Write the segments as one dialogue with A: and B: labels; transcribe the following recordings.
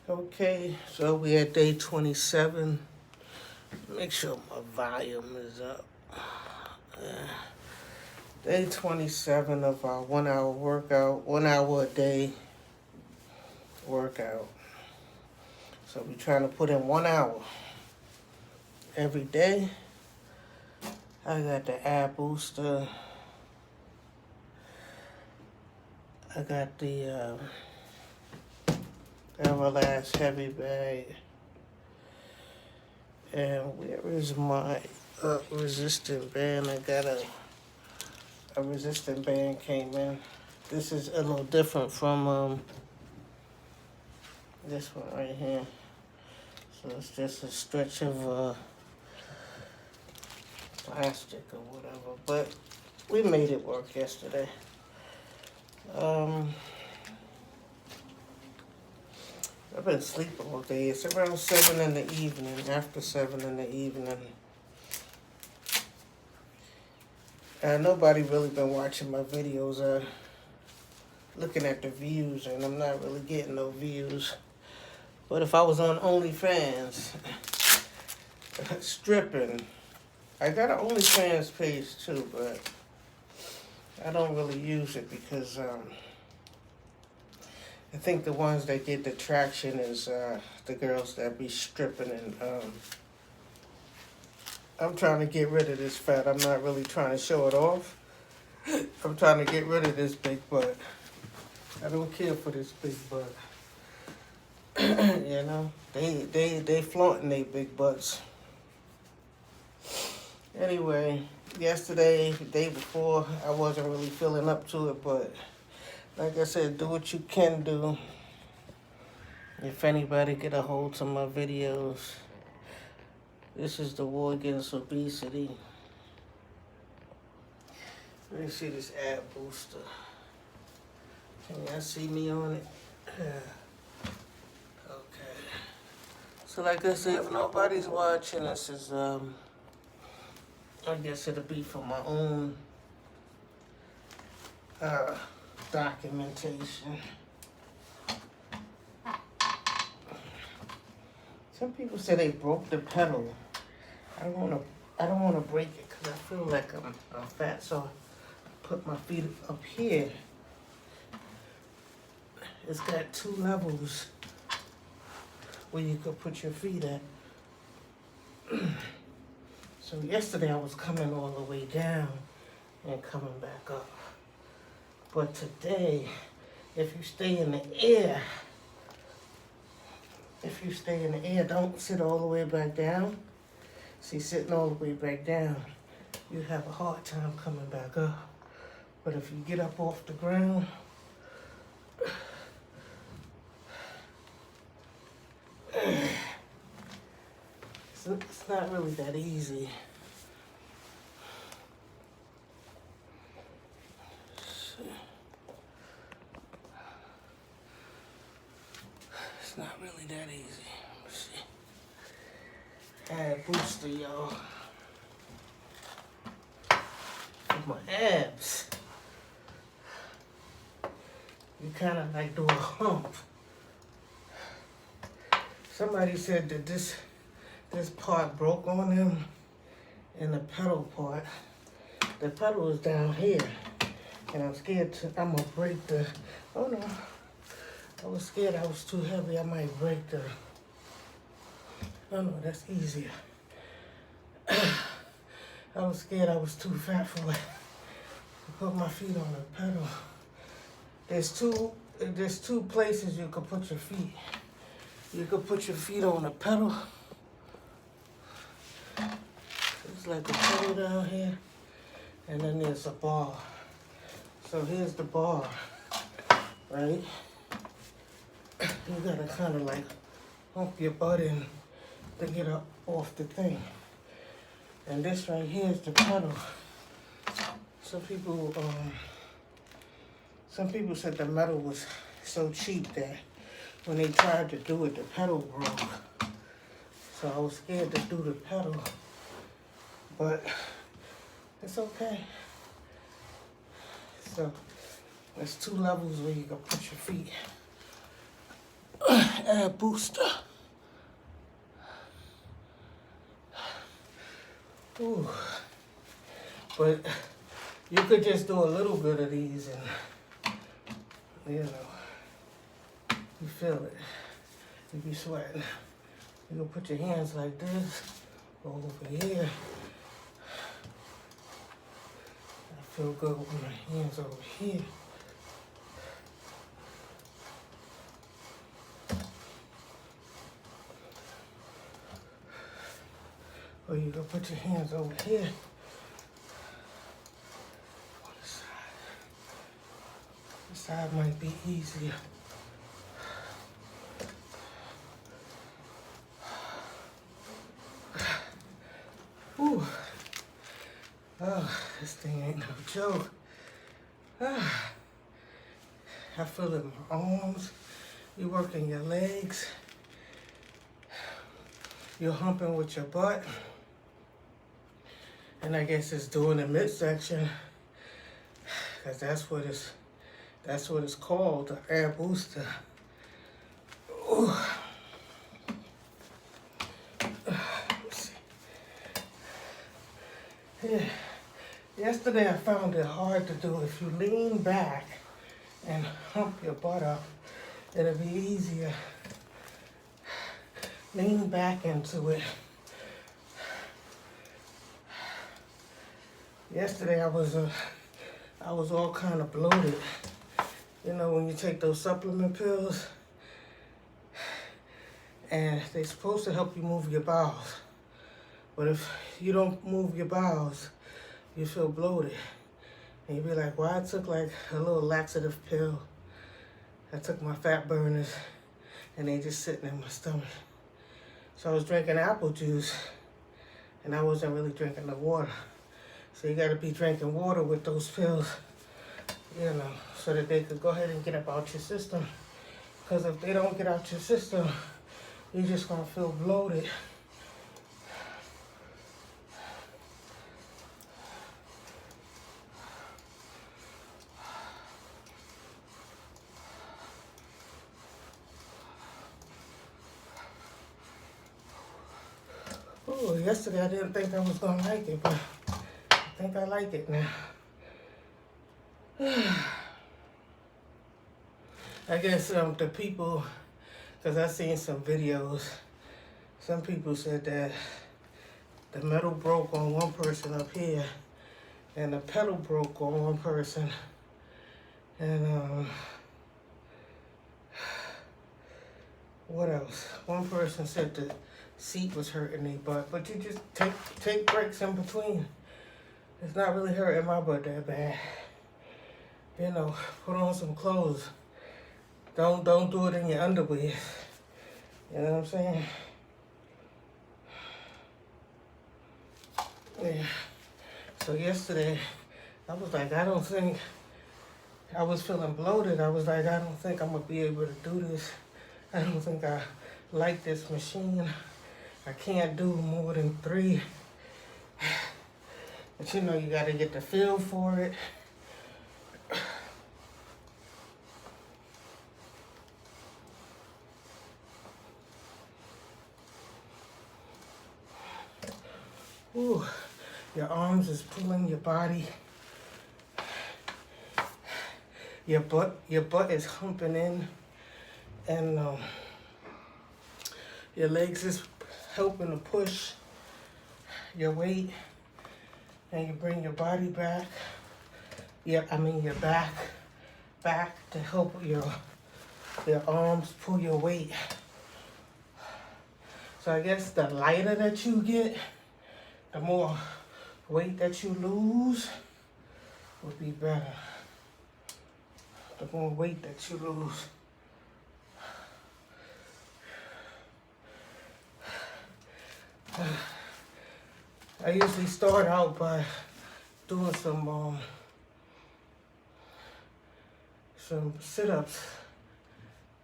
A: Okay, so we at day 27. Make sure my volume is up. Day 27 of our 1 hour workout, 1 hour a day workout. So we're trying to put in 1 hour every day. I got the ab booster. I got the Everlast heavy bag. And where is my resistant band? I got a resistant band came in. This is a little different from this one right here. So it's just a stretch of plastic or whatever. But we made it work yesterday. I've been sleeping all day. It's around 7 in the evening, after 7 in the evening. Nobody really been watching my videos, looking at the views, and I'm not really getting no views. But if I was on OnlyFans, stripping, I got an OnlyFans page too, but I don't really use it because I think the ones that get the traction is the girls that be stripping, and I'm trying to get rid of this fat. I'm not really trying to show it off. I'm trying to get rid of this big butt. I don't care for this big butt. You know, they flaunting they big butts. Anyway, yesterday, the day before, I wasn't really feeling up to it, but like I said, do what you can do. If anybody get a hold to my videos, this is the war against obesity. Let me see this ab booster. Can y'all see me on it? Okay. So like I said, if nobody's watching, this is, I guess it'll be for my own documentation. Some people say they broke the pedal. I don't wanna break it because I feel like I'm fat, so I put my feet up here. It's got 2 levels where you could put your feet at. So yesterday I was coming all the way down and coming back up. But today, if you stay in the air, don't sit all the way back down. See, sitting all the way back down, you have a hard time coming back up. But if you get up off the ground, it's not really that easy. It's not really that easy. Let's see. Ab booster, y'all. For my abs. You kind of like do a hump. Somebody said that this part broke on them, and the pedal part. The pedal is down here, and I'm scared I'm gonna break the. Oh no, I was scared I was too heavy. I might break the. Oh no, that's easier. I was scared I was too fat for it. I put my feet on the pedal. There's two places you could put your feet. You could put your feet on the pedal. It's like a pedal down here, and then there's a bar. So here's the bar, right? You gotta kind of like hump your butt in to get up off the thing. And this right here is the pedal. Some people said the metal was so cheap that when they tried to do it, the pedal broke. So I was scared to do the pedal, but it's okay. So there's 2 levels where you can put your feet. ab booster. Ooh. But you could just do a little bit of these and, you know, you feel it. You be sweating. You gonna put your hands like this, go over here. I feel good with my hands over here. Or you gonna put your hands over here. On the side. This side might be easier. Ooh. Oh, this thing ain't no joke. Ah. I feel it in my arms. You're working your legs. You're humping with your butt. And I guess it's doing the midsection. Because that's what it's called, the air booster. Ooh. Yeah. Yesterday I found it hard to do. If you lean back and hump your butt up, it'll be easier. Lean back into it. Yesterday I was all kind of bloated. You know, when you take those supplement pills, and they're supposed to help you move your bowels. But if you don't move your bowels, you feel bloated. And you be like, well, I took like a little laxative pill. I took my fat burners, and they just sitting in my stomach. So I was drinking apple juice, and I wasn't really drinking the water. So you gotta be drinking water with those pills, you know, so that they could go ahead and get up out your system. Because if they don't get out your system, you're just gonna feel bloated. Oh, yesterday I didn't think I was gonna like it, but I think I like it now. I guess the people, because I seen some videos, some people said that the metal broke on one person up here, and the pedal broke on one person, and what else? One person said the seat was hurting their butt, but you just take breaks in between. It's not really hurting my butt that bad. You know, put on some clothes. Don't do it in your underwear. You know what I'm saying? Yeah. So yesterday, I was like, I was feeling bloated. I was like, I don't think I'm gonna be able to do this. I don't think I like this machine. I can't do more than 3. But you know, you gotta get the feel for it. Ooh, your arms is pulling your body. Your butt is humping in, and your legs is helping to push your weight, and you bring your body back. Your back to help your arms pull your weight. So I guess the lighter that you get, the more weight that you lose would be better. The more weight that you lose. I usually start out by doing some sit-ups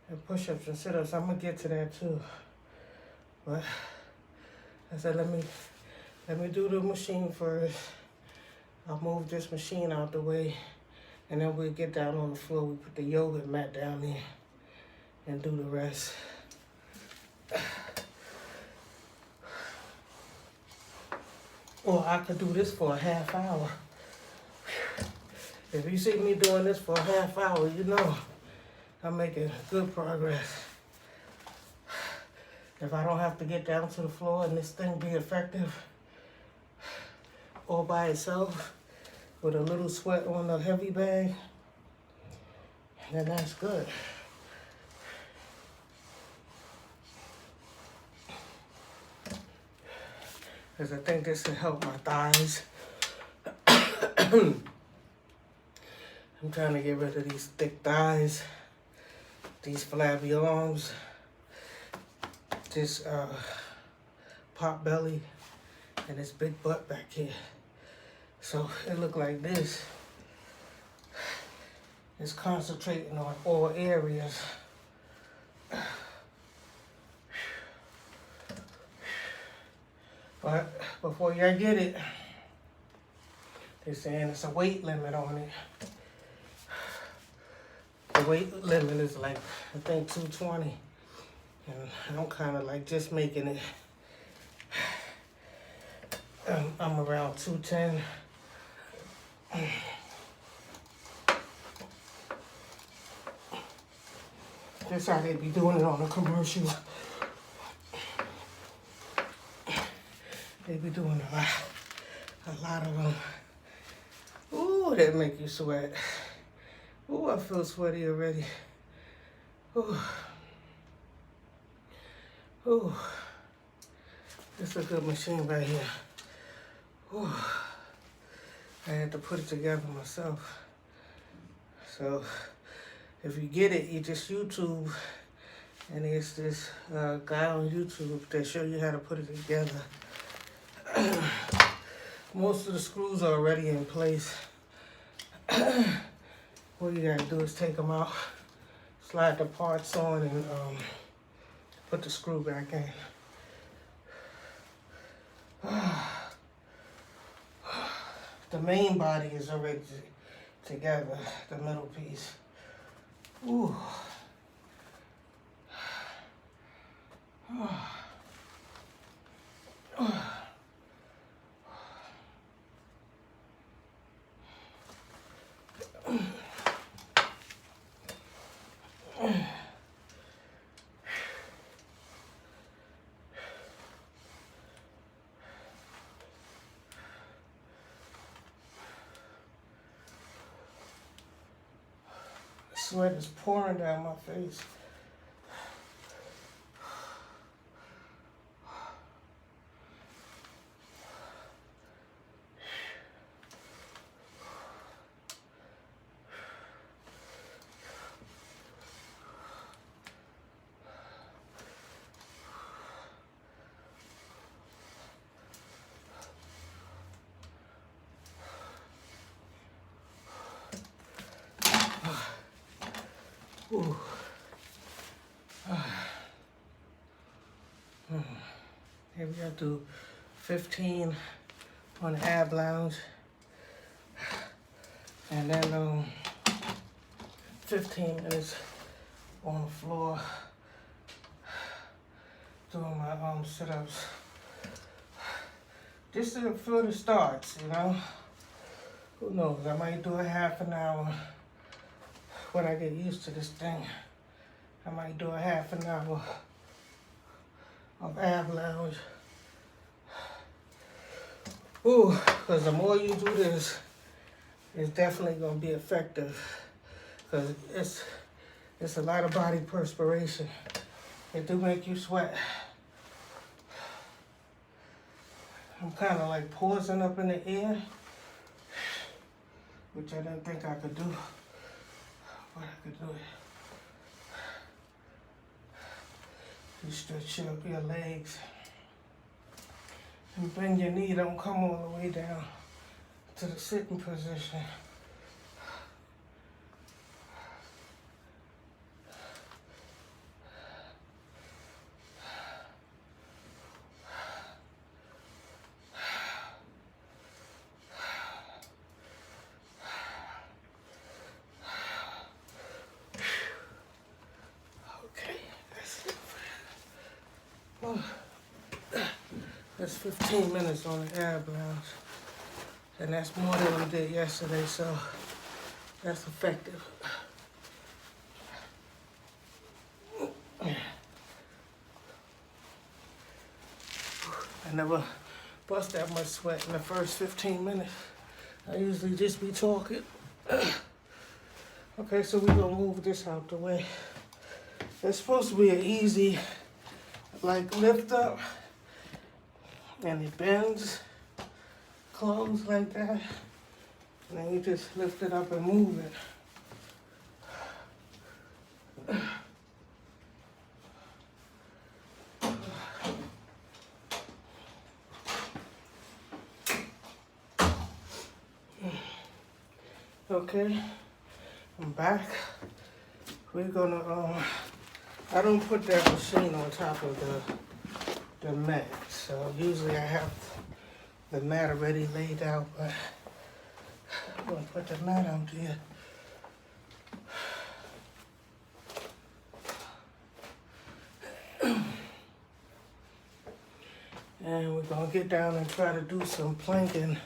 A: and push-ups and sit-ups. I'm gonna get to that too. But I said, let me do the machine first. I'll move this machine out the way, and then we'll get down on the floor. We put the yoga mat down there and do the rest. Or I could do this for a half hour. If you see me doing this for a half hour, you know I'm making good progress. If I don't have to get down to the floor and this thing be effective all by itself with a little sweat on the heavy bag, then that's good. Because I think this will help my thighs. I'm trying to get rid of these thick thighs, these flabby arms, this pot belly, and this big butt back here. So it look like this. It's concentrating on all areas. But before y'all get it, they're saying it's a weight limit on it. The weight limit is like, I think 220. And I'm kind of like just making it. I'm around 210. That's how they be doing it on the commercial. They be doing a lot of them. Ooh, that make you sweat. Ooh, I feel sweaty already. Ooh. Ooh. It's a good machine right here. Ooh. I had to put it together myself. So, if you get it, you just YouTube, and there's this guy on YouTube that show you how to put it together. Most of the screws are already in place. What you gotta do is take them out, slide the parts on, and put the screw back in. The main body is already together, the middle piece. Ooh. Sweat is pouring down my face. Ooh. Here we gotta do 15 on the ab lounge, and then 15 minutes on the floor doing my sit-ups. Just to feel the starts, you know. Who knows? I might do a half an hour. When I get used to this thing, I might do a half an hour of ab lounge. Ooh, because the more you do this, it's definitely gonna be effective. Because it's a lot of body perspiration. It do make you sweat. I'm kind of like pausing up in the air, which I didn't think I could do. But I could do it. You stretch up your legs and bring your knee, don't come all the way down to the sitting position. That's 15 minutes on the ab rounds. And that's more than we did yesterday, so that's effective. I never bust that much sweat in the first 15 minutes. I usually just be talking. Okay, so we're gonna move this out the way. It's supposed to be an easy, like, lift up, and it bends, close like that, and then you just lift it up and move it. Okay, I'm back. We're gonna, I don't put that machine on top of the mat. So usually I have the mat already laid out, but I'm gonna put the mat out here. And we're gonna get down and try to do some planking.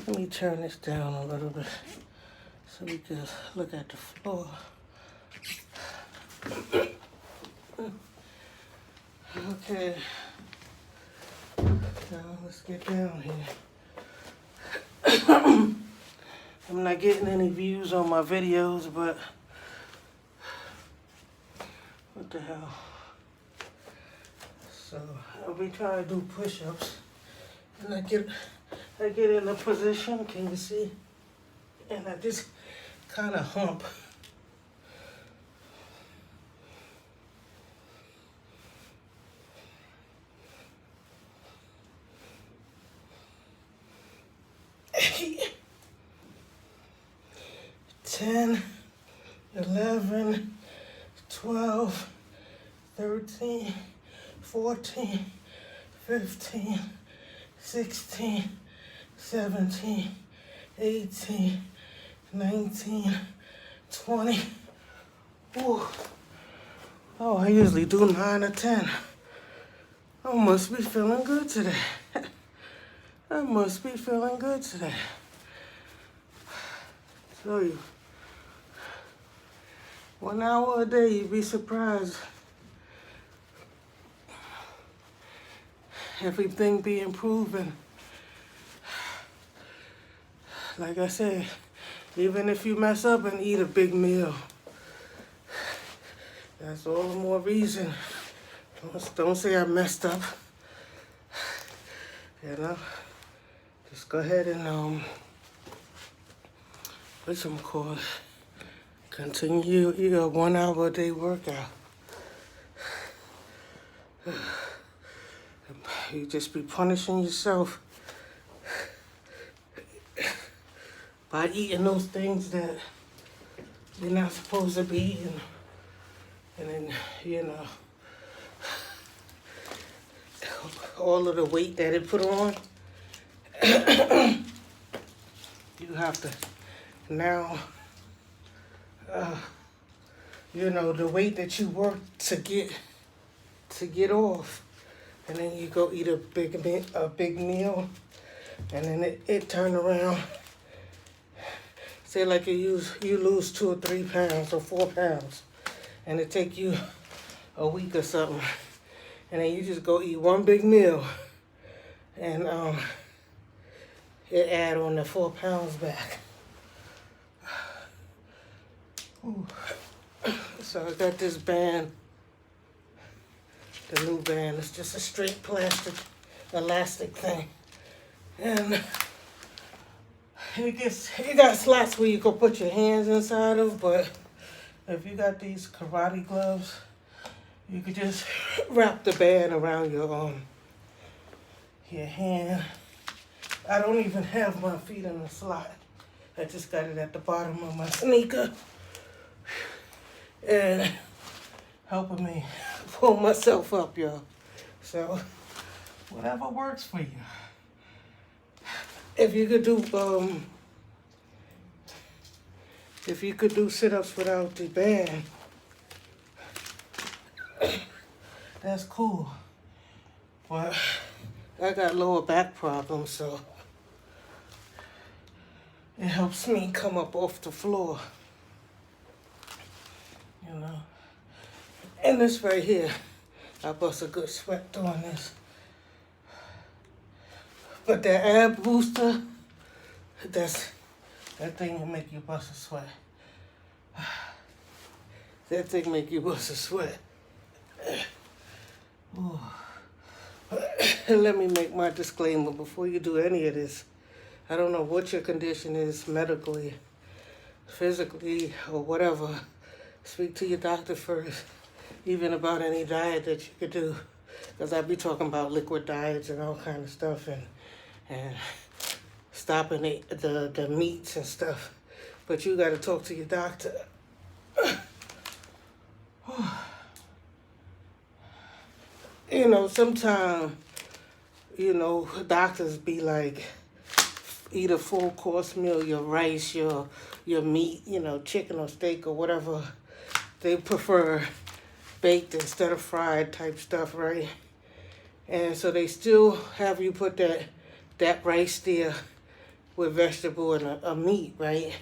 A: Let me turn this down a little bit so we can look at the floor. Okay, now let's get down here. I'm not getting any views on my videos, but what the hell? So I'll be trying to do push-ups, and I get in a position. Can you see? And I just kind of hump. Ten, 11, 12, 13, 14, 15, 16, 17, 18, 19, 20. Ooh. Oh, I usually do 9 or 10. I must be feeling good today. I must be feeling good today. Show you. 1 hour a day, you'd be surprised. Everything be improving. Like I said, even if you mess up and eat a big meal, that's all the more reason. Don't say I messed up. You know? Just go ahead and continue your 1 hour a day workout. You just be punishing yourself by eating those things that you're not supposed to be eating. And then, you know, all of the weight that it put on, you have to now, you know, the weight that you work to get off, and then you go eat a big meal, and then it turn around. Say like you lose 2 or 3 pounds or 4 pounds, and it take you a week or something, and then you just go eat one big meal, and it add on the 4 pounds back. Ooh. So I got this band, the new band. It's just a straight plastic, elastic thing, and it got slots where you can put your hands inside of. But if you got these karate gloves, you could just wrap the band around your hand. I don't even have my feet in the slot. I just got it at the bottom of my sneaker. And helping me pull myself up, y'all. So, whatever works for you. If you could do sit-ups without the band, that's cool. But I got lower back problems, so it helps me come up off the floor, you know. And this right here, I bust a good sweat doing this. But that ab booster, that thing will make you bust a sweat. That thing make you bust a sweat. Ooh. Let me make my disclaimer before you do any of this. I don't know what your condition is medically, physically, or whatever. Speak to your doctor first, even about any diet that you could do. Because I be talking about liquid diets and all kind of stuff and stopping the meats and stuff. But you got to talk to your doctor. You know, sometimes, you know, doctors be like, eat a full course meal, your rice, your meat, you know, chicken or steak or whatever. They prefer baked instead of fried type stuff, right? And so they still have you put that rice there with vegetable and a meat, right?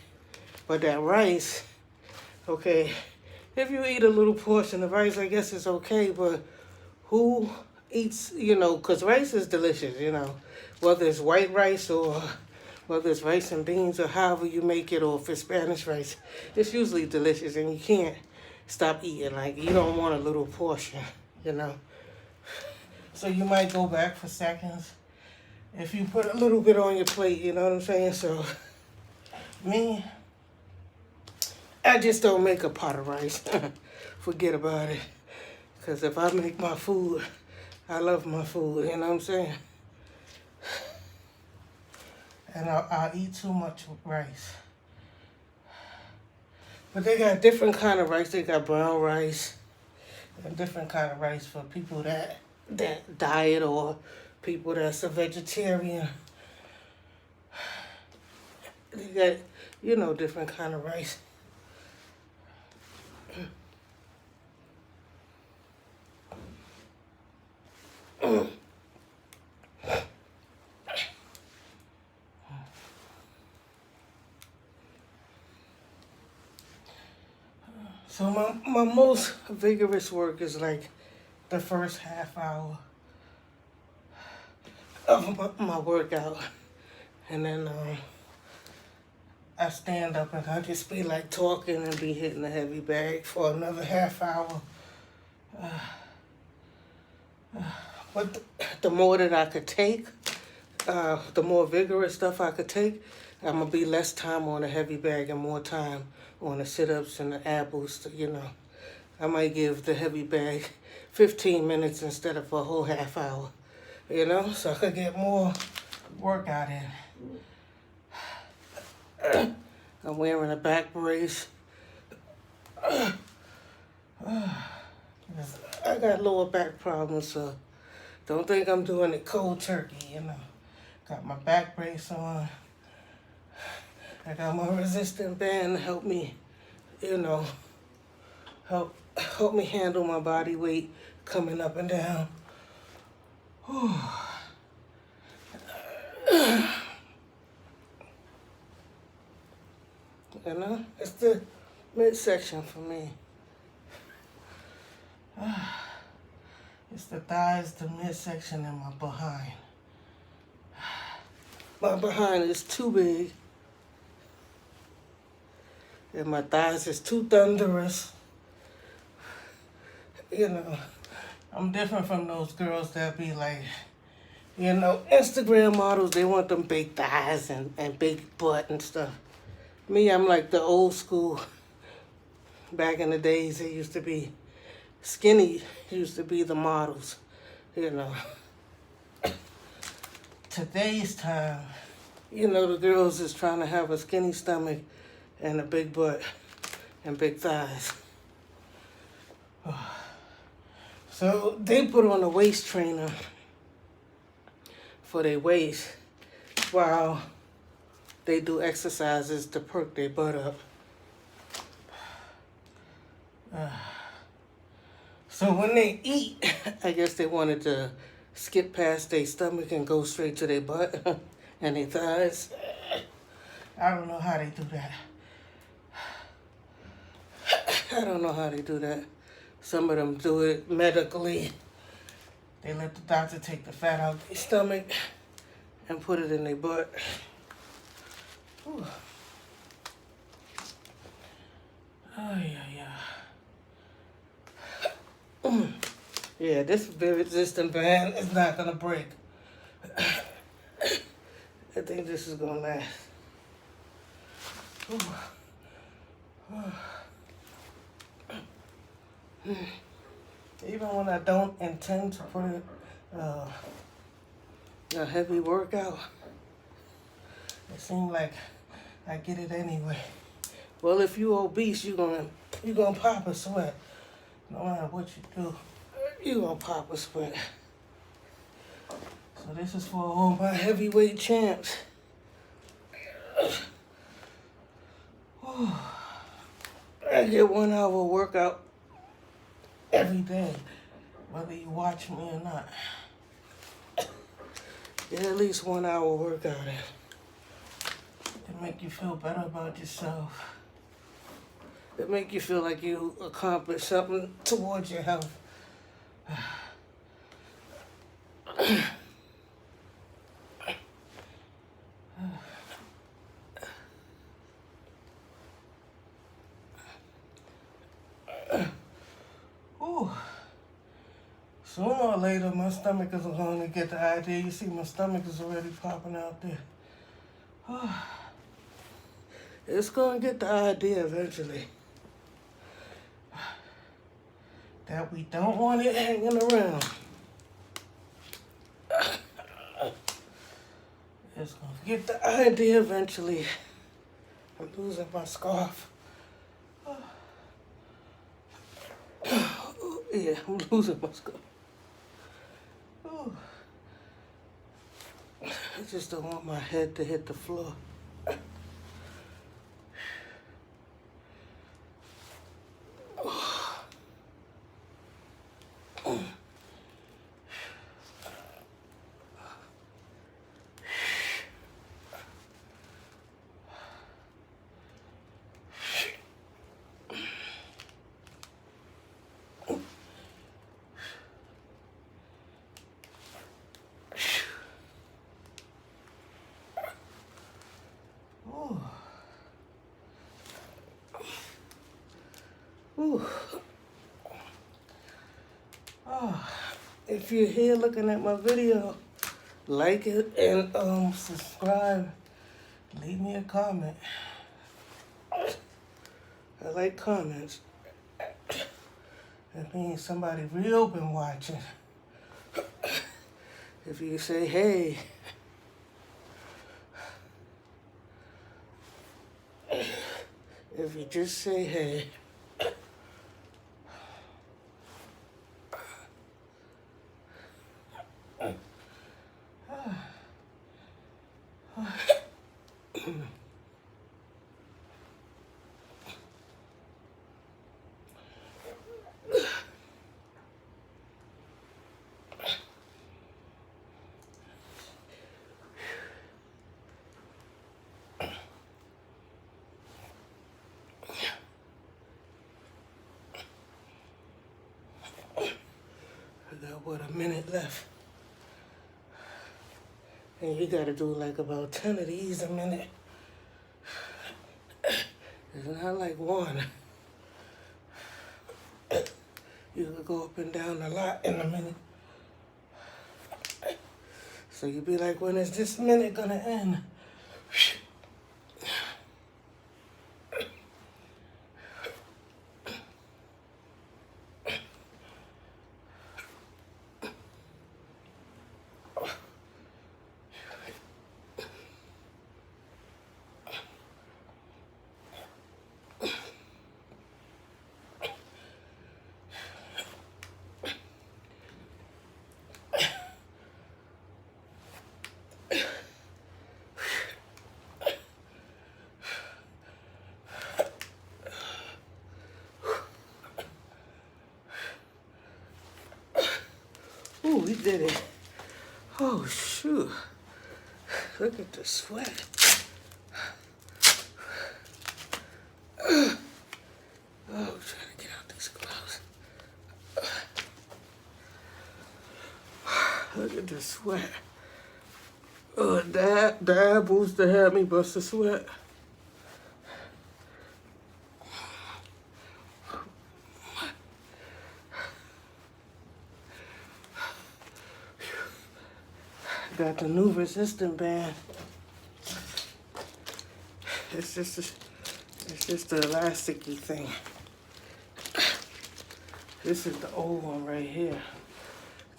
A: But that rice, okay, if you eat a little portion of rice, I guess it's okay, but who eats, you know, because rice is delicious, you know, whether it's white rice or whether it's rice and beans or however you make it, or if it's Spanish rice, it's usually delicious and you can't stop eating. Like, you don't want a little portion, you know. So you might go back for seconds if you put a little bit on your plate, you know what I'm saying? So me, I just don't make a pot of rice. Forget about it. Because if I make my food, I love my food, you know what I'm saying? And I'll eat too much rice. But they got different kind of rice. They got brown rice and different kind of rice for people that diet or people that's a vegetarian. They got, you know, different kind of rice. So my most vigorous work is like the first half hour of my workout. And then I stand up and I just be like talking and be hitting the heavy bag for another half hour. But the more that I could take, the more vigorous stuff I could take, I'm going to be less time on the heavy bag and more time on the sit-ups and the ab booster, you know. I might give the heavy bag 15 minutes instead of a whole half hour, you know, so I could get more workout in. I'm wearing a back brace. I got lower back problems, so don't think I'm doing it cold turkey, you know. Got my back brace on. I got my resistant band to help me, you know, help me handle my body weight coming up and down. You know, it's the midsection for me. It's the thighs, the midsection, and my behind. My behind is too big. And my thighs is too thunderous. You know, I'm different from those girls that be like, you know, Instagram models, they want them big thighs and big butt and stuff. Me, I'm like the old school. Back in the days, it used to be skinny, used to be the models, you know. Today's time, you know, the girls is trying to have a skinny stomach and a big butt and big thighs. So they put on a waist trainer for their waist while they do exercises to perk their butt up. So when they eat, I guess they wanted to skip past their stomach and go straight to their butt and their thighs. I don't know how they do that. I don't know how they do that. Some of them do it medically. They let the doctor take the fat out of their stomach and put it in their butt. Whew. Oh, yeah. Yeah, this very resistant band is not gonna break. I think this is gonna last. Even when I don't intend to put a heavy workout, it seems like I get it anyway. Well, if you obese, you're gonna pop a sweat. No matter what you do, you're gonna pop a sweat. So this is for all my heavyweight champs. I get 1 hour workout every day, whether you watch me or not. Get at least 1 hour workout in. It make you feel better about yourself. It make you feel like you accomplished something towards your health. Sooner or later, my stomach is going to get the idea. You see, my stomach is already popping out there. It's going to get the idea eventually that we don't want it hanging around. It's going to get the idea eventually. I'm losing my scarf. Yeah, I'm losing my scarf. I just don't want my head to hit the floor. If you're here looking at my video, like it and subscribe. Leave me a comment. I like comments. That means somebody real been watching. If you say, hey, if you just say, hey, what, a minute left. And you gotta do like about 10 of these a minute. It's not like one. You could go up and down a lot in a minute. So you'd be like, when is this minute gonna end? Ooh, we did it. Oh, shoot. Look at the sweat. Oh, I'm trying to get out these gloves. Look at the sweat. Oh, that booster had me bust a sweat. Got the new resistant band. It's just the elasticy thing. This is the old one right here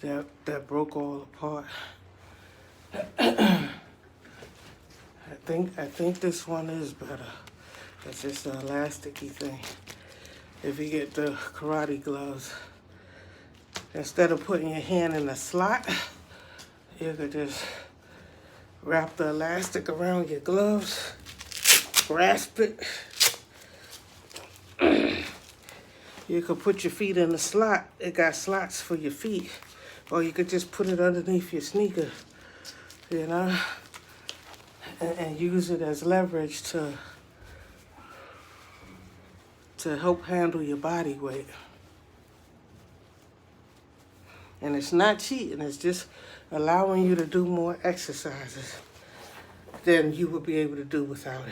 A: that broke all apart. I think this one is better. It's just the elasticy thing. If you get the karate gloves, instead of putting your hand in the slot, you could just wrap the elastic around your gloves, grasp it. You could put your feet in the slot. It got slots for your feet. Or you could just put it underneath your sneaker, you know, and use it as leverage to help handle your body weight. And it's not cheating, it's just allowing you to do more exercises than you would be able to do without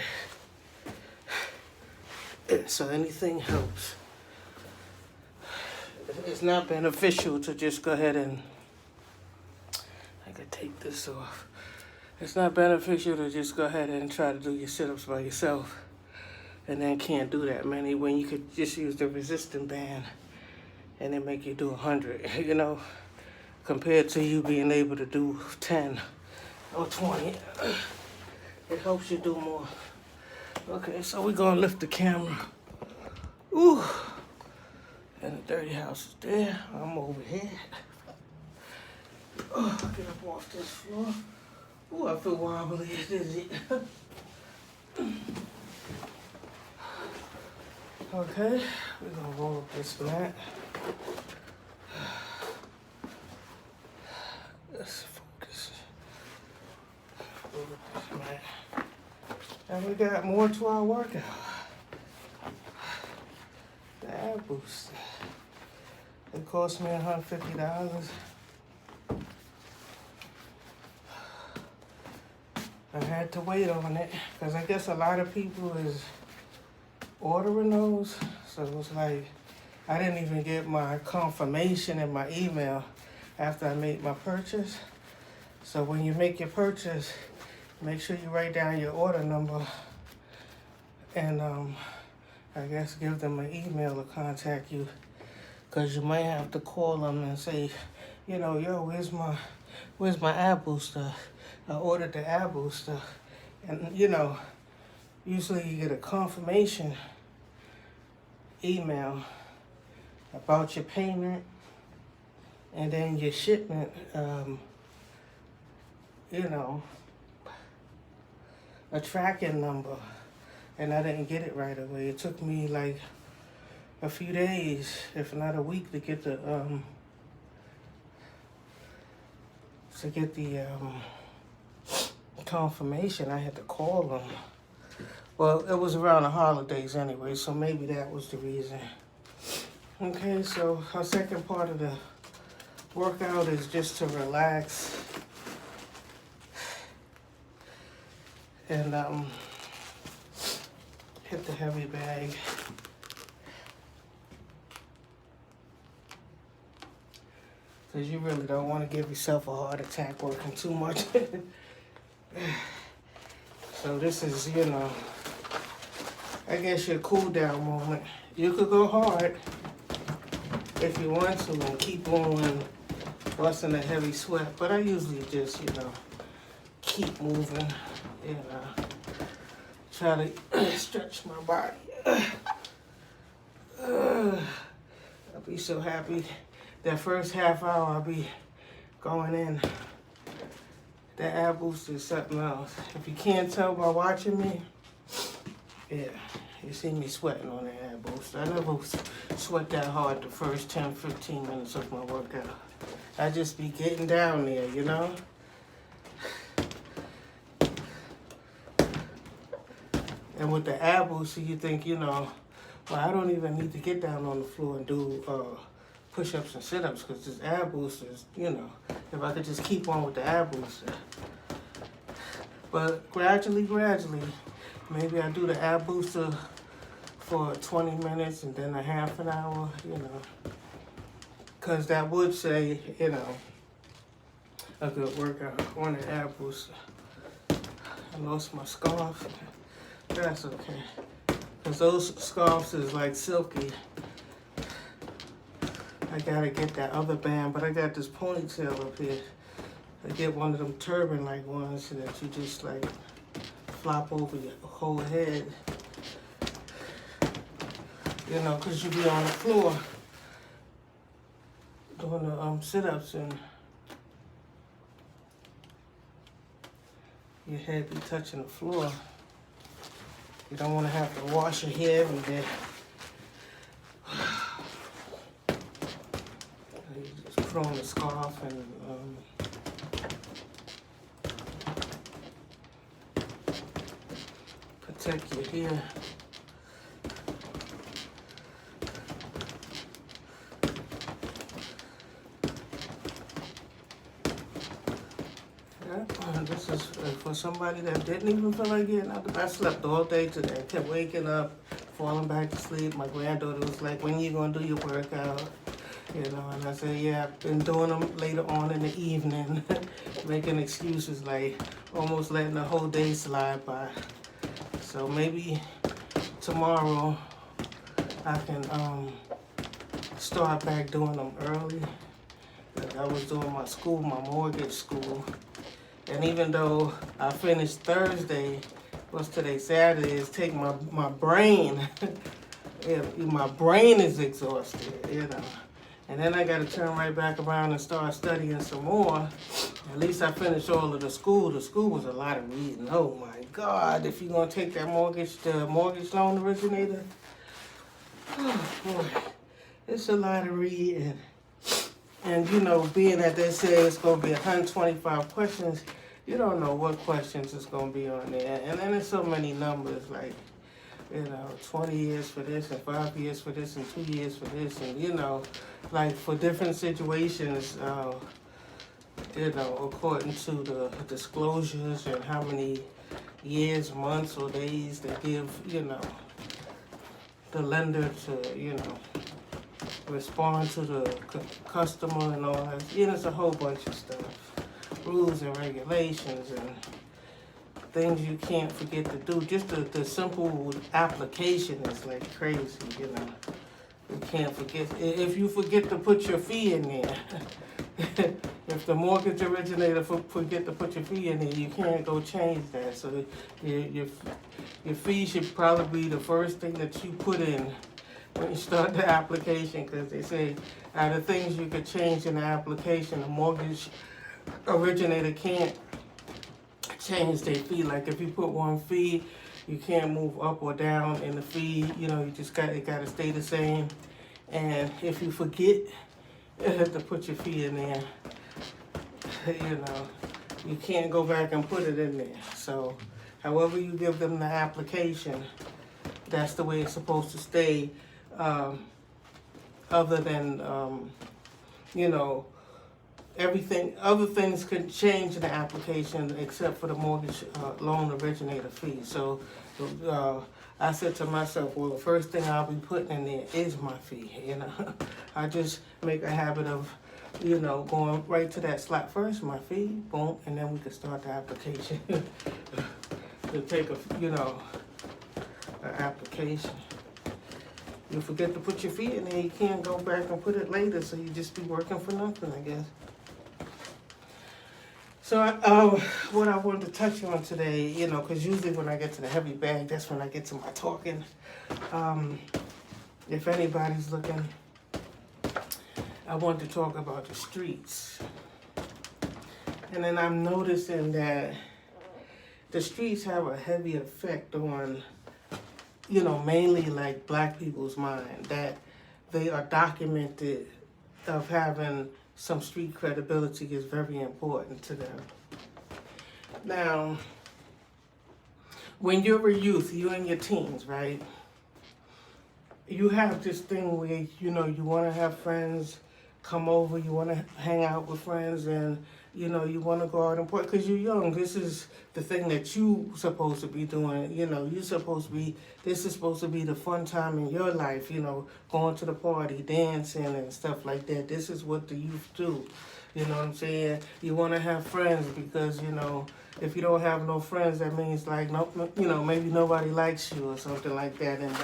A: it. So anything helps. It's not beneficial to just go ahead and, I could take this off. It's not beneficial to just go ahead and try to do your sit-ups by yourself and then can't do that many when you could just use the resistant band and then make you do 100, you know, compared to you being able to do 10 or 20. It helps you do more. Okay, so we're gonna lift the camera. Ooh, and the dirty house is there. I'm over here. Oh, get up off this floor. Ooh, I feel wobbly, dizzy. Okay, we're gonna roll up this mat. Let's focus. Roll up this mat. And we got more to our workout. The ab booster. It cost me $150. I had to wait on it because I guess a lot of people is ordering those. So it was like, I didn't even get my confirmation in my email after I made my purchase. So when you make your purchase, make sure you write down your order number and I guess give them an email to contact you, because you might have to call them and say, you know, yo, where's my ab booster? I ordered the ab booster. And you know, usually you get a confirmation email about your payment and then your shipment, you know, a tracking number. And I didn't get it right away. It took me like a few days, if not a week, to get the confirmation. I had to call them. Well, it was around the holidays anyway, so maybe that was the reason. Okay, so our second part of the workout is just to relax and hit the heavy bag. Because you really don't want to give yourself a heart attack working too much. So this is, you know, I guess your cool down moment. You could go hard if you want to and keep on busting a heavy sweat, but I usually just, you know, keep moving, you know, try to stretch my body. I'll be so happy. That first half hour I'll be going in. That ab booster is something else. If you can't tell by watching me, yeah, you see me sweating on the ab booster. I never sweat that hard the first 10, 15 minutes of my workout. I just be getting down there, you know? And with the ab booster, you think, well, I don't even need to get down on the floor and do push-ups and sit-ups because this ab booster is, if I could just keep on with the ab booster. But gradually, maybe I do the ab booster for 20 minutes and then a half an hour, because that would say, a good workout on the ab booster. I lost my scarf. That's okay. Because those scarves is like silky. I gotta get that other band, but I got this ponytail up here. I get one of them turban-like ones that you just like flop over your whole head. Because you be on the floor doing the sit-ups and your head be touching the floor. You don't want to have to wash your hair every day. You just put on the scarf and protect your hair. This is for somebody that didn't even feel like getting out. I slept all day today. I kept waking up, falling back to sleep. My granddaughter was like, when are you going to do your workout? And I said, yeah, I've been doing them later on in the evening, making excuses, like almost letting the whole day slide by. So maybe tomorrow I can start back doing them early. Like I was doing my mortgage school. And even though I finished Thursday, what's today, Saturday, it's taking my brain, my brain is exhausted, And then I got to turn right back around and start studying some more. At least I finished all of the school. The school was a lot of reading. Oh my God, if you're going to take that the mortgage loan originator, oh boy, it's a lot of reading. And being that they say it's going to be 125 questions, you don't know what questions is going to be on there. And then there's so many numbers, like, 20 years for this, and 5 years for this, and 2 years for this, and, like for different situations, according to the disclosures and how many years, months, or days they give, the lender to, respond to the customer and all that. It's a whole bunch of stuff. Rules and regulations and things you can't forget to do. Just the simple application is like crazy, You can't forget. If you forget to put your fee in there, if the mortgage originator forget to put your fee in there, you can't go change that. So your fee should probably be the first thing that you put in when you start the application, because they say out of things you could change in the application, the mortgage originator can't change their fee. Like if you put one fee, you can't move up or down in the fee. You just got to stay the same. And if you forget to put your fee in there, you can't go back and put it in there. So however you give them the application, that's the way it's supposed to stay. Other than, everything, other things could change in the application except for the mortgage loan originator fee. So I said to myself, well, the first thing I'll be putting in there is my fee. I just make a habit of, going right to that slot first, my fee, boom, and then we can start the application. To take an application. You forget to put your fee in there, you can't go back and put it later, so you just be working for nothing, I guess. So what I wanted to touch on today, because usually when I get to the heavy bag, that's when I get to my talking. If anybody's looking, I want to talk about the streets. And then I'm noticing that the streets have a heavy effect on, mainly like black people's mind, that they are documented of having some street credibility is very important to them. Now, when you're a youth, you're in your teens, right? You have this thing where, you know, you want to have friends come over, you want to hang out with friends, and, you know, you want to go out and play because you're young. This is the thing that you supposed to be doing. You know, this is supposed to be the fun time in your life, you know, going to the party, dancing and stuff like that. This is what the youth do. You know what I'm saying? You want to have friends because, you know, if you don't have no friends, that means like, no, you know, maybe nobody likes you or something like that, and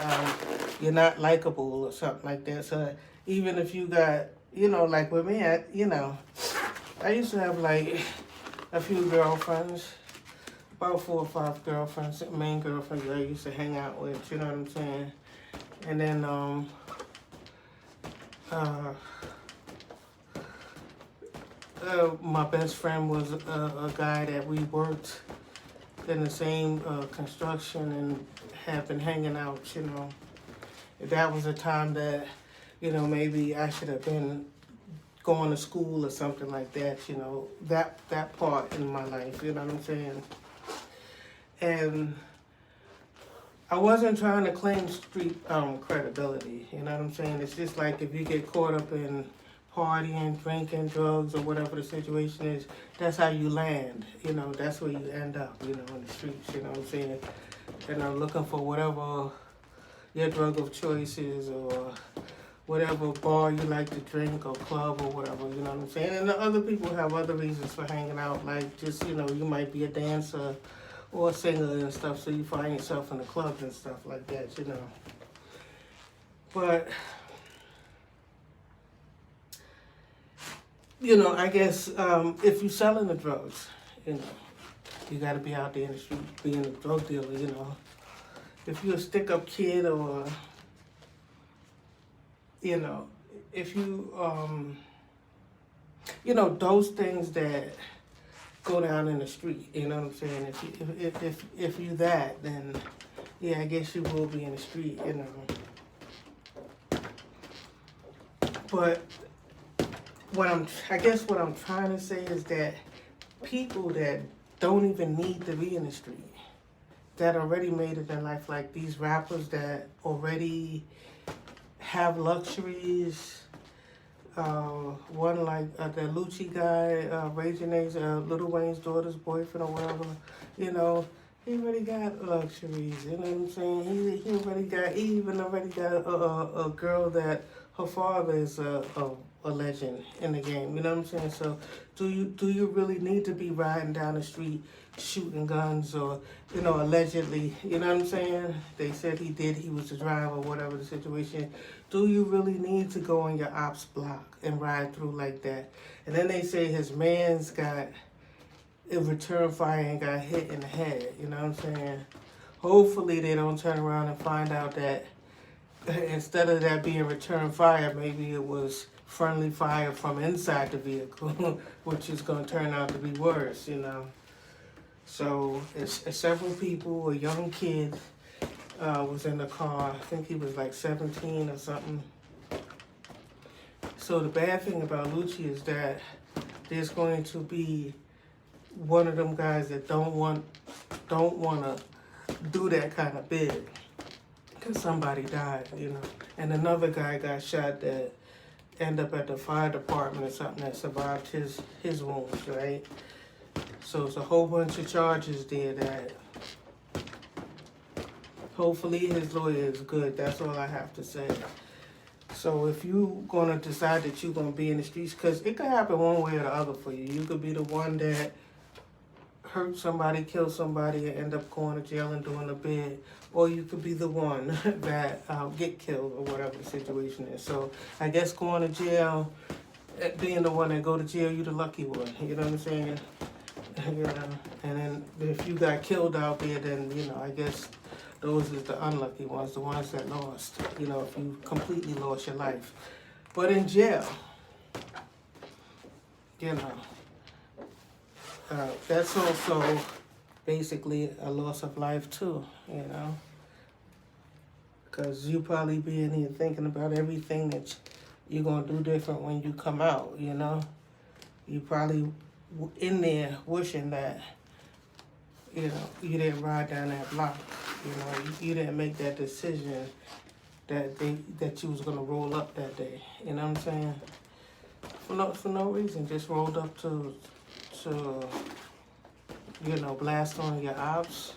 A: you're not likable or something like that. So even if you got, you know, like with me, I used to have like a few girlfriends, about 4 or 5 girlfriends, main girlfriends that I used to hang out with. You know what I'm saying? And then my best friend was a guy that we worked in the same construction and had been hanging out, you know. That was a time that, you know, maybe I should have been going to school or something like that, you know, that part in my life, you know what I'm saying? And I wasn't trying to claim street credibility, you know what I'm saying? It's just like if you get caught up in partying, drinking, drugs, or whatever the situation is, that's how you land. You know, that's where you end up, you know, in the streets, you know what I'm saying? And I'm looking for whatever your drug of choice is, or whatever bar you like to drink, or club, or whatever, you know what I'm saying? And the other people have other reasons for hanging out, like just, you know, you might be a dancer or a singer and stuff, so you find yourself in the clubs and stuff like that, you know. But you know, I guess if you're selling the drugs, you know, you got to be out there in the street being a drug dealer, you know. If you're a stick-up kid, or, you know, if you, you know, those things that go down in the street, you know what I'm saying? If you that, then, yeah, I guess you will be in the street, you know. But what I'm trying to say is that people that don't even need to be in the street, that already made it in life, like these rappers that already have luxuries, one like the Lucci guy, Ray J's, Lil Wayne's daughter's boyfriend or whatever, you know, he already got luxuries, you know what I'm saying? He even already got a girl that her father is a legend in the game, you know what I'm saying? So do you really need to be riding down the street shooting guns, or, you know, allegedly, you know what I'm saying? They said he was the driver, whatever the situation. Do you really need to go on your ops block and ride through like that? And then they say his man's got a return fire and got hit in the head, you know what I'm saying? Hopefully they don't turn around and find out that instead of that being return fire, maybe it was friendly fire from inside the vehicle, which is going to turn out to be worse, you know. So it's several people, a young kid was in the car. I think he was like 17 or something. So the bad thing about Lucci is that there's going to be one of them guys that don't want to do that kind of bid because somebody died, you know. And another guy got shot that ended up at the fire department or something that survived his wounds, right? So it's a whole bunch of charges there that hopefully his lawyer is good. That's all I have to say. So if you going to decide that you're going to be in the streets, because it could happen one way or the other for you. You could be the one that hurt somebody, kill somebody, and end up going to jail and doing a bid. Or you could be the one that get killed or whatever the situation is. So I guess going to jail, being the one that go to jail, you the lucky one. You know what I'm saying? You know, and then if you got killed out there, then, you know, I guess those is the unlucky ones, the ones that lost, you know, if you completely lost your life. But in jail, you know, that's also basically a loss of life too, you know, because you probably be in here thinking about everything that you're going to do different when you come out, you know. You probably in there wishing that, you didn't ride down that block. You didn't make that decision that you was gonna roll up that day. You know what I'm saying? For no reason, just rolled up to blast on your ops.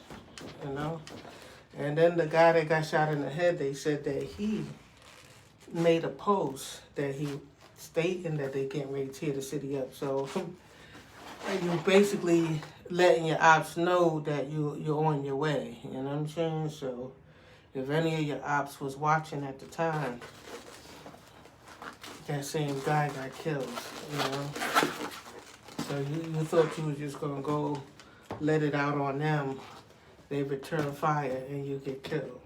A: And then the guy that got shot in the head, they said that he made a post that he stating that they getting ready to tear the city up. So you basically letting your ops know that you're on your way. You know what I'm saying? So if any of your ops was watching at the time, that same guy got killed. So you thought you was just gonna go let it out on them. They return fire and you get killed.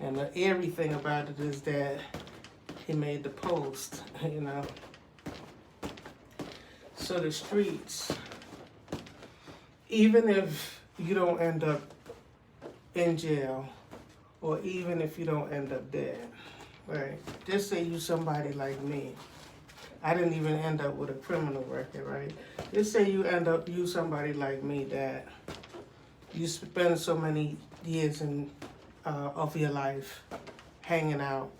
A: And the eerie thing about it is that he made the post. So the streets, even if you don't end up in jail, or even if you don't end up dead, right? Just say you somebody like me. I didn't even end up with a criminal record, right? Just say you somebody like me that you spend so many years of your life hanging out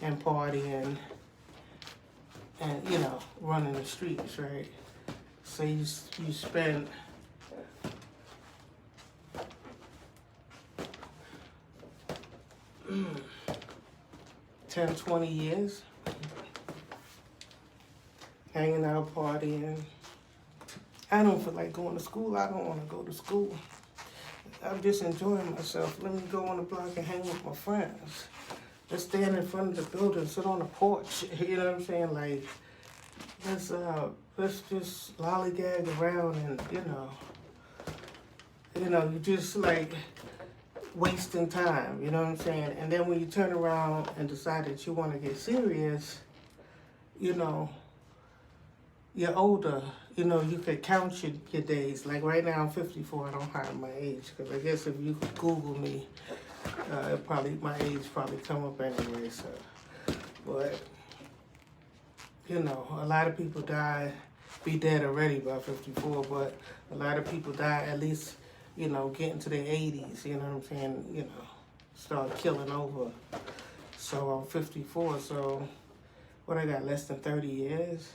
A: and partying and running the streets, right? So you spend 10, 20 years hanging out, partying. I don't feel like going to school. I don't want to go to school. I'm just enjoying myself. Let me go on the block and hang with my friends. Let's stand in front of the building, sit on the porch. You know what I'm saying? Like, let's just lollygag around and, you just like wasting time. You know what I'm saying? And then when you turn around and decide that you want to get serious, you're older. You could count your days. Like right now, I'm 54. I don't hide my age because I guess if you Google me, my age probably come up anyway. So, but a lot of people be dead already by 54. But a lot of people die at least, getting to their 80s. You know what I'm saying? Start killing over. So I'm 54. So what I got, less than 30 years.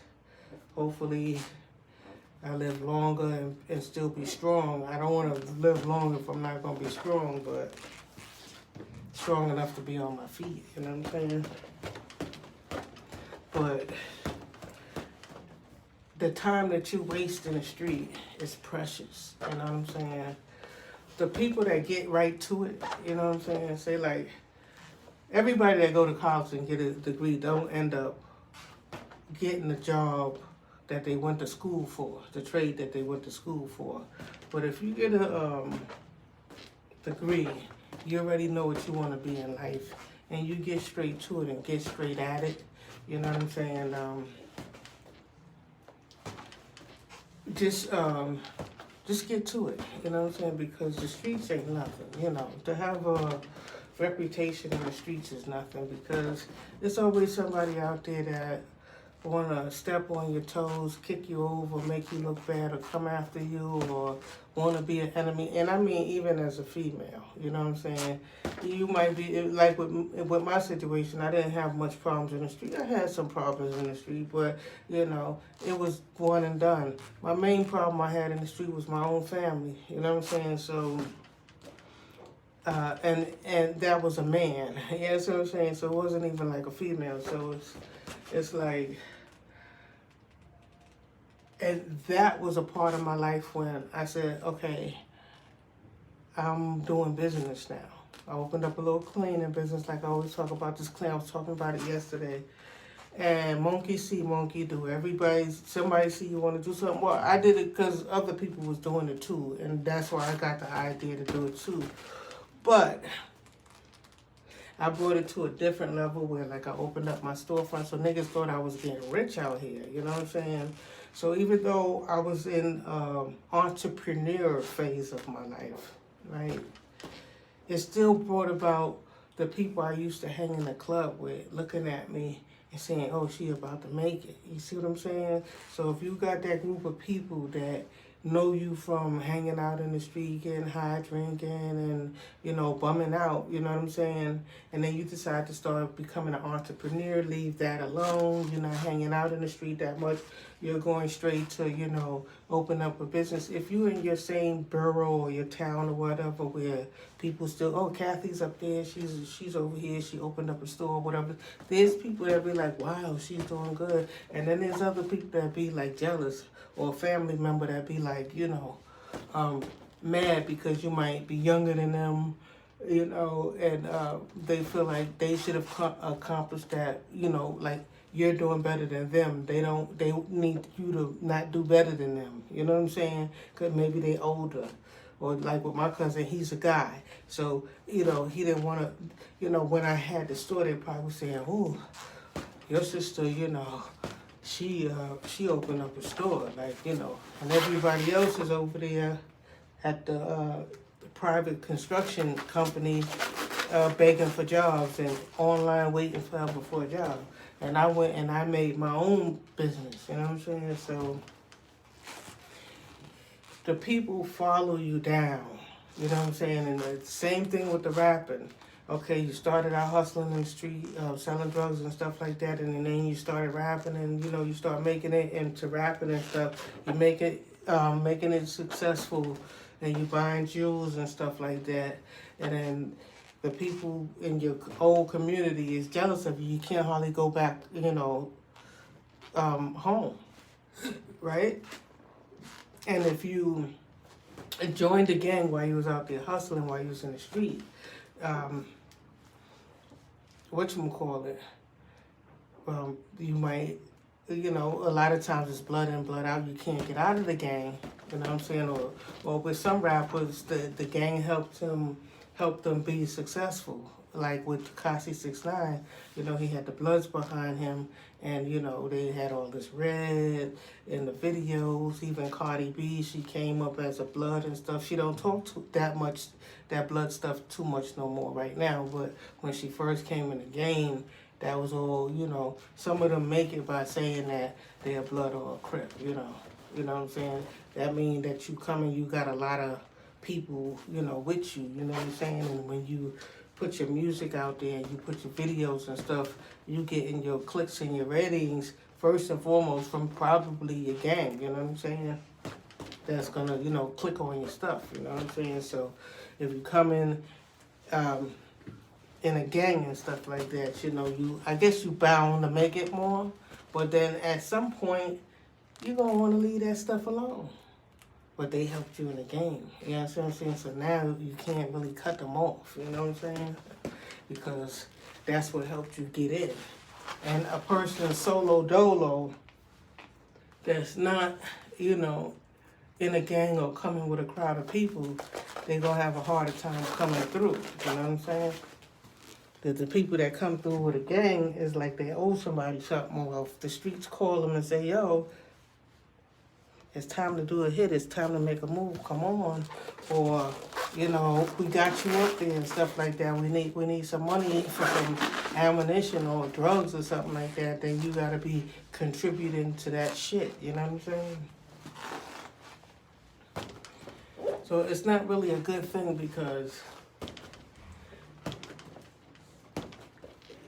A: Hopefully I live longer and still be strong. I don't want to live long if I'm not going to be strong, but strong enough to be on my feet, you know what I'm saying? But the time that you waste in the street is precious, you know what I'm saying? The people that get right to it, you know what I'm saying? Say like, everybody that go to college and get a degree don't end up getting a job that they went to school for, the trade that they went to school for. But if you get a degree, you already know what you want to be in life, and you get straight to it and get straight at it. You know what I'm saying? Just get to it. You know what I'm saying? Because the streets ain't nothing. To have a reputation in the streets is nothing, because there's always somebody out there that want to step on your toes, kick you over, make you look bad, or come after you, or want to be an enemy. And I mean, even as a female, you know what I'm saying? You might be, like with my situation, I didn't have much problems in the street. I had some problems in the street, but, it was one and done. My main problem I had in the street was my own family, you know what I'm saying? So, and that was a man, you know what I'm saying? So it wasn't even like a female, so it's like, and that was a part of my life when I said, okay, I'm doing business now. I opened up a little cleaning business, like I always talk about this clean. I was talking about it yesterday. And monkey see, monkey do. Somebody see you want to do something. Well, I did it because other people was doing it too. And that's why I got the idea to do it too. But I brought it to a different level where, like, I opened up my storefront, so niggas thought I was getting rich out here, you know what I'm saying? So even though I was in entrepreneur phase of my life, right, it still brought about the people I used to hang in the club with looking at me and saying, oh, she about to make it. You see what I'm saying? So if you got that group of people that know you from hanging out in the street, getting high, drinking, and, you know, bumming out, you know what I'm saying? And then you decide to start becoming an entrepreneur, leave that alone. You're not hanging out in the street that much. You're going straight to, you know, open up a business. If you're in your same borough or your town or whatever where people still, oh, Kathy's up there, she's over here, she opened up a store or whatever. There's people that be like, wow, she's doing good. And then there's other people that be like jealous, or a family member that be like, you know, mad because you might be younger than them, you know, and they feel like they should have accomplished that, you know, like you're doing better than them. They need you to not do better than them. You know what I'm saying? Because maybe they older. Or like with my cousin, he's a guy. So, you know, he didn't want to, you know, when I had the store, they probably was saying, oh, your sister, you know, she opened up a store, like, you know, and everybody else is over there at the private construction company begging for jobs and online waiting forever for a job. And I went and I made my own business, you know what I'm saying? So the people follow you down, you know what I'm saying? And the same thing with the rapping. Okay, you started out hustling in the street, selling drugs and stuff like that, and then you started rapping, and you know you start making it into rapping and stuff. You make it, making it successful, and you buying jewels and stuff like that, and then the people in your old community is jealous of you. You can't hardly go back, you know, home, right? And if you joined the gang while you was out there hustling, while you was in the street, whatchamacallit, you might, you know, a lot of times it's blood in, blood out. You can't get out of the gang, you know what I'm saying? Or with some rappers, the gang helped them be successful. Like with Tekashi 6ix9ine, you know, he had the Bloods behind him, and, you know, they had all this red in the videos. Even Cardi B, she came up as a Blood and stuff. She don't talk that Blood stuff too much no more right now, but when she first came in the game, that was all, you know, some of them make it by saying that they're Blood or a Crip, you know what I'm saying? That means that you come and you got a lot of people, you know, with you, you know what I'm saying? And when you put your music out there and you put your videos and stuff, you getting your clicks and your ratings first and foremost from probably your gang, you know what I'm saying? That's gonna, you know, click on your stuff, you know what I'm saying? So if you come in a gang and stuff like that, you know, I guess you bound to make it more, but then at some point you're gonna want to leave that stuff alone. But they helped you in the game. You know what I'm saying? So now you can't really cut them off. You know what I'm saying? Because that's what helped you get in. And a person solo dolo that's not, you know, in a gang or coming with a crowd of people, they're going to have a harder time coming through. You know what I'm saying? That the people that come through with a gang is like they owe somebody something. Or if the streets call them and say, yo, it's time to do a hit, it's time to make a move, come on. Or, you know, we got you up there and stuff like that. We need some money for some ammunition or drugs or something like that. Then you gotta be contributing to that shit, you know what I'm saying? So it's not really a good thing because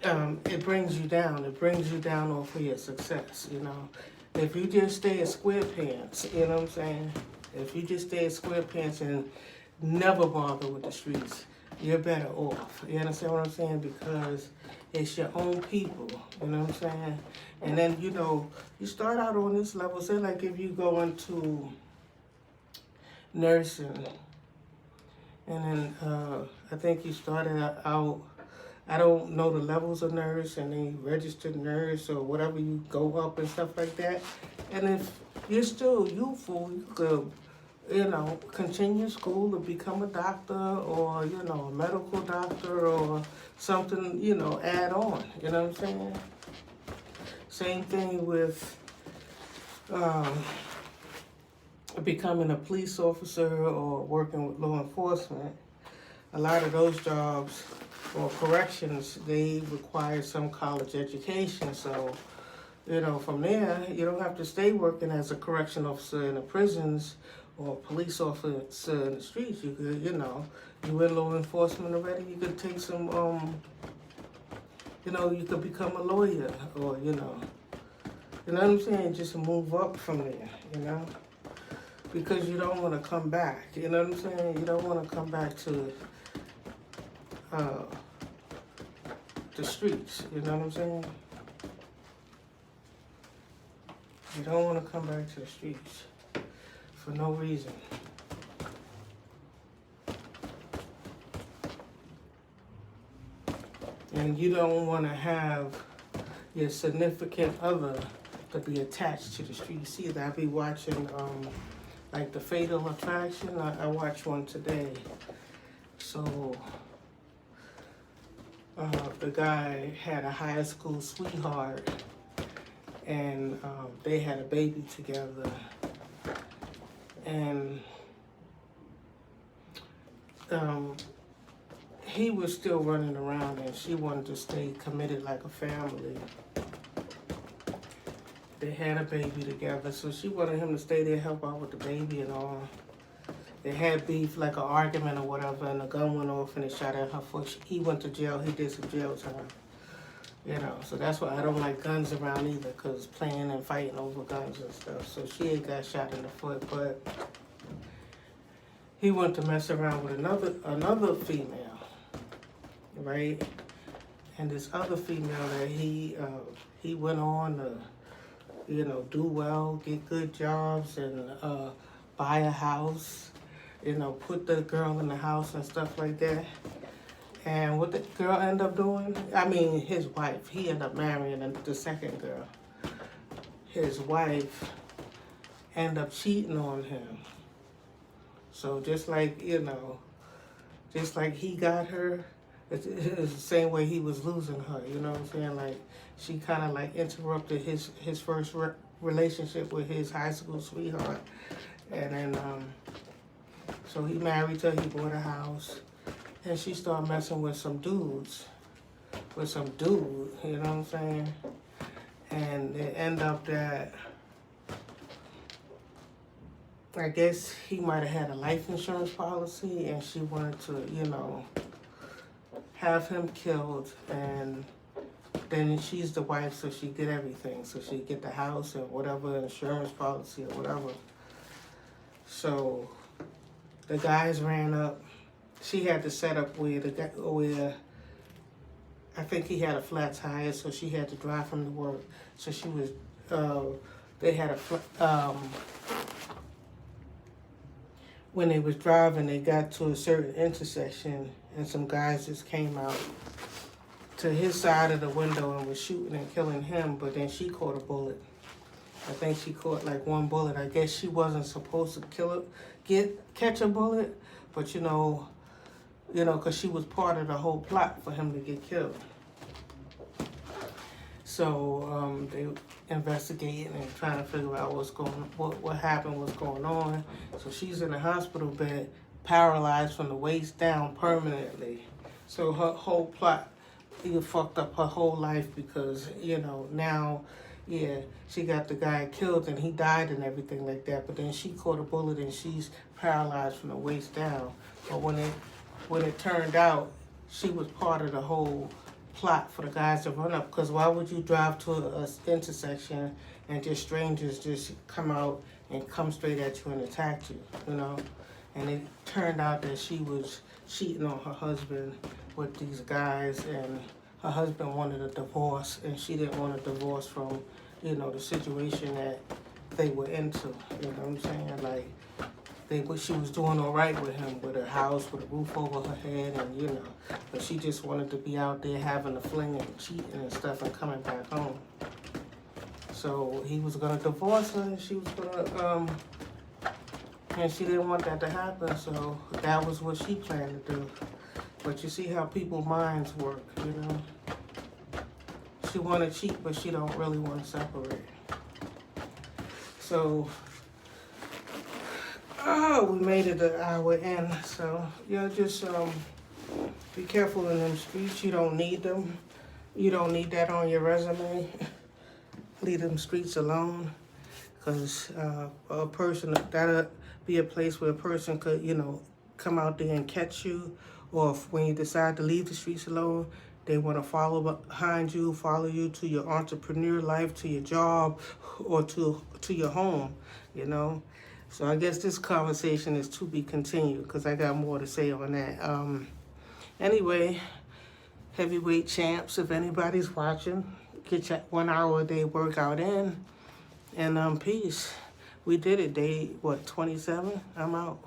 A: it brings you down. It brings you down off of your success, you know. If you just stay at square pants, you know what I'm saying? If you just stay at square pants and never bother with the streets, you're better off. You understand what I'm saying? Because it's your own people, you know what I'm saying? And then, you know, you start out on this level. Say like if you go into nursing, and then I think you started out, I don't know the levels of nurse, and then registered nurse or whatever, you go up and stuff like that. And if you're still youthful, you could, you know, continue school to become a doctor or, you know, a medical doctor or something, you know, add on. You know what I'm saying? Same thing with becoming a police officer or working with law enforcement. A lot of those jobs or corrections, they require some college education. So, you know, from there, you don't have to stay working as a correction officer in the prisons or a police officer in the streets. You could, you know, you in law enforcement already, you could take some, you know, you could become a lawyer, or, you know what I'm saying? Just move up from there, you know? Because you don't want to come back, you know what I'm saying? You don't want to come back to the streets, you know what I'm saying? You don't want to come back to the streets for no reason. And you don't want to have your significant other to be attached to the street. See that I be watching like The Fatal Attraction. I watched one today. So the guy had a high school sweetheart, and they had a baby together. And he was still running around, and she wanted to stay committed like a family. They had a baby together, so she wanted him to stay there, help out with the baby and all. They had beef, like an argument or whatever, and the gun went off and it shot at her foot. He went to jail. He did some jail time. You know, so that's why I don't like guns around either, because playing and fighting over guns and stuff. So she had got shot in the foot, but he went to mess around with another female, right? And this other female that he went on to, you know, do well, get good jobs, and buy a house, you know, put the girl in the house and stuff like that. And what the girl ended up doing, I mean, his wife, he ended up marrying the second girl. His wife ended up cheating on him. So just like, you know, just like he got her, it's the same way he was losing her, you know what I'm saying? Like, she kind of like interrupted his first relationship with his high school sweetheart. And then, so he married her, he bought a house, and she started messing with some dude, you know what I'm saying? And it ended up that, I guess he might have had a life insurance policy, and she wanted to, you know, have him killed, and then she's the wife, so she get everything. So she get the house and whatever insurance policy or whatever. So the guys ran up. She had to set up where I think he had a flat tire, so she had to drive him to work. So she was, they had when they was driving, they got to a certain intersection, and some guys just came out to his side of the window and was shooting and killing him, but then she caught a bullet. I think she caught like one bullet. I guess she wasn't supposed to catch a bullet, but you know, because she was part of the whole plot for him to get killed. So they investigating and trying to figure out what happened, what's going on. So she's in a hospital bed, paralyzed from the waist down permanently. So her whole plot, he fucked up her whole life, because, you know, now, yeah, she got the guy killed and he died and everything like that, but then she caught a bullet and she's paralyzed from the waist down. But when it turned out, she was part of the whole plot for the guys to run up, because why would you drive to a intersection and just strangers just come out and come straight at you and attack you, you know? And it turned out that she was cheating on her husband with these guys, and her husband wanted a divorce, and she didn't want a divorce from, you know, the situation that they were into, you know what I'm saying? Like, she was doing all right with him, with a house, with a roof over her head, and, you know, but she just wanted to be out there having a fling and cheating and stuff and coming back home. So he was gonna divorce her, and she was gonna, and she didn't want that to happen, so that was what she planned to do. But you see how people's minds work, you know? She wanna cheat, but she don't really wanna separate. So, we made it an hour in, so yeah, just be careful in them streets. You don't need them. You don't need that on your resume. Leave them streets alone, because a person, that'll be a place where a person could, you know, come out there and catch you, or if, when you decide to leave the streets alone, they want to follow behind you, follow you to your entrepreneur life, to your job, or to your home, you know. So I guess this conversation is to be continued because I got more to say on that. Anyway, heavyweight champs, if anybody's watching, get your 1 hour a day workout in, and peace. We did it, day, what, 27? I'm out.